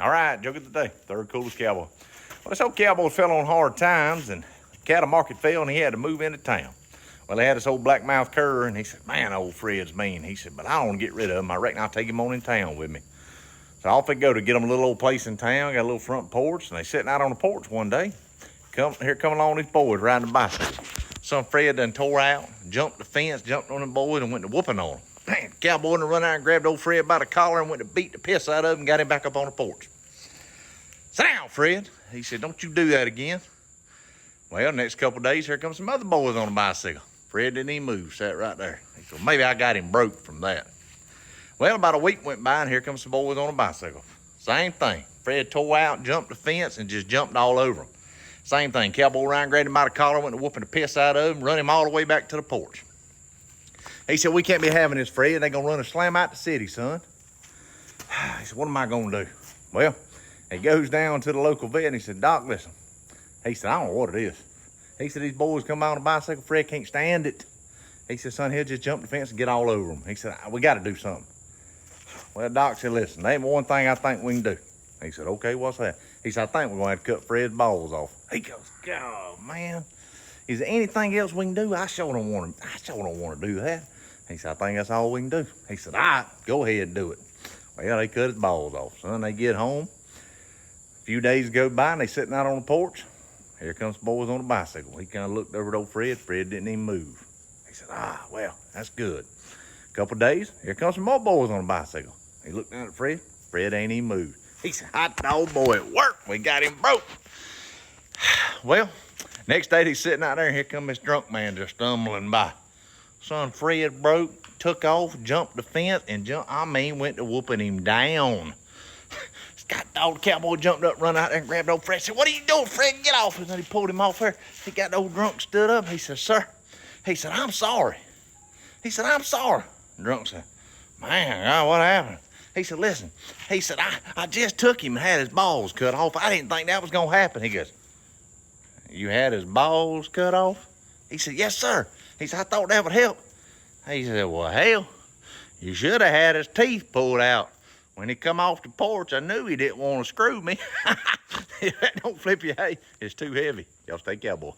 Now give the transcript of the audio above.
All right, joke of the day, third coolest cowboy. Well, this old cowboy fell on hard times and cattle market fell and he had to move into town. Well, he had this old black-mouthed cur and he said, man, old Fred's mean. He said, but I don't want to get rid of him. I reckon I'll take him on in town with me. So off they go to get him a little old place in town, got a little front porch, and they sitting out on the porch one day. Here come along these boys riding a bicycle. Son Fred done tore out, jumped the fence, jumped on them boys and went to whooping on them. Man, the cowboy done run out and grabbed old Fred by the collar and went to beat the piss out of him and got him back up on the porch. Sit down, Fred. He said, don't you do that again. Well, next couple of days, here comes some other boys on a bicycle. Fred didn't even move, sat right there. He said, maybe I got him broke from that. Well, about a week went by and here comes some boys on a bicycle. Same thing. Fred tore out, jumped the fence and just jumped all over him. Same thing. Cowboy Ryan grabbed him by the collar, went to whooping the piss out of him, run him all the way back to the porch. He said, we can't be having this, Fred. They're going to run a slam out the city, son. He said, what am I going to do? Well, he goes down to the local vet and he said, Doc, listen. He said, I don't know what it is. He said, these boys come out on a bicycle, Fred can't stand it. He said, son, he'll just jump the fence and get all over them. He said, we got to do something. Well, Doc said, listen, there ain't one thing I think we can do. He said, okay, what's that? He said, I think we're going to have to cut Fred's balls off. He goes, God, man, is there anything else we can do? I sure don't want to do that. He said, I think that's all we can do. He said, all right, go ahead and do it. Well, they cut his balls off, son. They get home. A few days go by and they sitting out on the porch. Here comes the boys on a bicycle. He kind of looked over at old Fred. Fred didn't even move. He said, well, that's good. A couple of days, here comes some more boys on a bicycle. He looked down at Fred. Fred ain't even moved. He said, hot dog boy at work. We got him broke. Well, next day he's sitting out there and here come this drunk man just stumbling by. Son Fred broke, took off, jumped the fence, and went to whooping him down. Got the old cowboy jumped up, run out there and grabbed old Fred. Said, what are you doing, Fred? Get off. And then he pulled him off there. He got the old drunk stood up. He said, sir. He said, I'm sorry. He said, I'm sorry. The drunk said, man, what happened? He said, listen. He said, I just took him and had his balls cut off. I didn't think that was going to happen. He goes, you had his balls cut off? He said, yes, sir. He said, I thought that would help. He said, well, hell, you should have had his teeth pulled out. When he come off the porch, I knew he didn't want to screw me. Don't flip your hay. It's too heavy. Y'all stay cowboy.